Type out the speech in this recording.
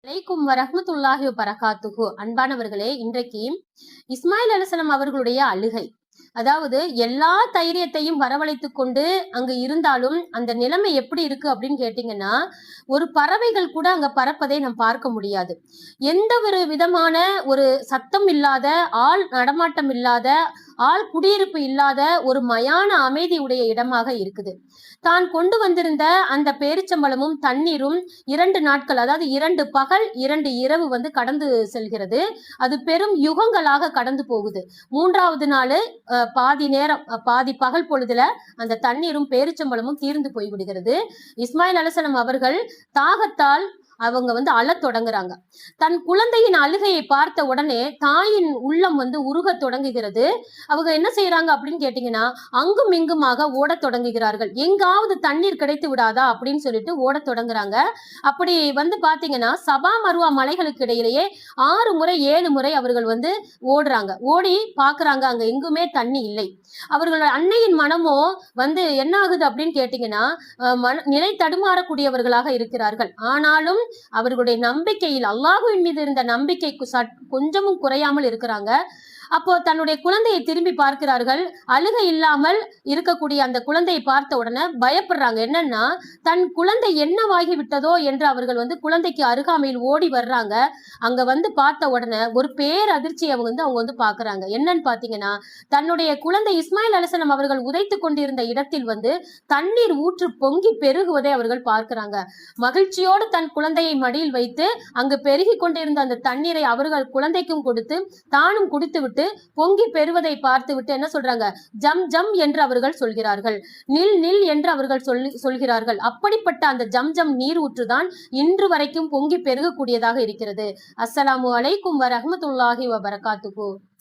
அலைக்கும் வரஹ்மத்துல்லாஹி வபரகாத்துஹு. அன்பானவர்களே, இன்றைக்கு இஸ்மாயில் அலைஹிஸ்ஸலாம் அவர்களுடைய அழுகை, அதாவது எல்லா தைரியத்தையும் வரவழைத்துக் கொண்டு அங்க இருந்தாலும் அந்த நிலைமை எப்படி இருக்கு அப்படின்னு கேட்டீங்கன்னா, ஒரு பறவைகள் கூட அங்க பறப்பதை நாம் பார்க்க முடியாது. எந்த ஒரு விதமான ஒரு சத்தம் இல்லாத, ஆள் நடமாட்டம் இல்லாத, ஆள் குடியிருப்பு இல்லாத ஒரு மயான அமைதி உடைய இடமாக இருக்குது. தான் கொண்டு வந்திருந்த அந்த பேரிச்சம்பழமும் தண்ணீரும் 2 நாட்கள், அதாவது 2 பகல் 2 இரவு கடந்து செல்கிறது. அது பெரும் யுகங்களாக கடந்து போகுது. 3வது நாளு பாதி நேரம், பாதி பகல் பொழுதுல அந்த தண்ணீரும் பேரிச்சம்பழமும் தீர்ந்து போய்விடுகிறது. இஸ்மாயில் அலைஹிஸ்ஸலாம் அவர்கள் தாகத்தால் அவங்க அழத் தொடங்குறாங்க. தன் குழந்தையின் அழுகையை பார்த்த உடனே தாயின் உள்ளம் உருகத் தொடங்குகிறது. அவங்க என்ன செய்யறாங்க அப்படின்னு கேட்டீங்கன்னா, அங்கும் இங்குமாக ஓடத் தொடங்குகிறார்கள். எங்காவது தண்ணீர் கிடைத்து விடாதா அப்படின்னு சொல்லிட்டு ஓடத் தொடங்குறாங்க. அப்படி பாத்தீங்கன்னா, சபா மருவா மலைகளுக்கு இடையிலேயே 6 முறை 7 முறை அவர்கள் ஓடுறாங்க. ஓடி பாக்குறாங்க, அங்க எங்குமே தண்ணி இல்லை. அவர்களோட அன்னையின் மனமோ என்ன ஆகுது அப்படின்னு கேட்டீங்கன்னா, நிலை தடுமாறக்கூடியவர்களாக இருக்கிறார்கள். ஆனாலும் அவர்களுடைய நம்பிக்கையில், அல்லாஹ்வின் மீது இருந்த நம்பிக்கை கொஞ்சமும் குறையாமல் இருக்கிறாங்க. அப்போ தன்னுடைய குழந்தையை திரும்பி பார்க்கிறார்கள். அழுகை இல்லாமல் இருக்கக்கூடிய அந்த குழந்தையை பார்த்த உடனே பயப்படுறாங்க. என்னன்னா, தன் குழந்தை என்னவாகி விட்டதோ என்று அவர்கள் குழந்தைக்கு அருகாமையில் ஓடி வர்றாங்க. அங்க பார்த்த உடனே ஒரு பேரதிர்ச்சியை அவங்க பாக்குறாங்க. என்னன்னு பாத்தீங்கன்னா, தன்னுடைய குழந்தை இஸ்மாயில் அலைஹிஸ்ஸலாம் அவர்கள் உதைத்து கொண்டிருந்த இடத்தில் தண்ணீர் ஊற்று பொங்கி பெருகுவதை அவர்கள் பார்க்கிறாங்க. மகிழ்ச்சியோடு தன் குழந்தையை மடியில் வைத்து அங்கு பெருகி கொண்டிருந்த அந்த தண்ணீரை அவர்கள் குழந்தைக்கும் கொடுத்து தானும் குடித்து விட்டு பொங்கி பெறுவதை பார்த்து விட்டு என்ன சொல்றாங்க, ஜம் ஜம் என்று அவர்கள் சொல்கிறார்கள். நில் நில் என்று அவர்கள் சொல்கிறார்கள். அப்படிப்பட்ட அந்த ஜம் ஜம் நீர் ஊற்றுதான் இன்று வரைக்கும் பொங்கி பெருகக்கூடியதாக இருக்கிறது. அஸ்ஸலாமு அலைக்கும் வரஹ்மத்துல்லாஹி வபரகாத்துஹு.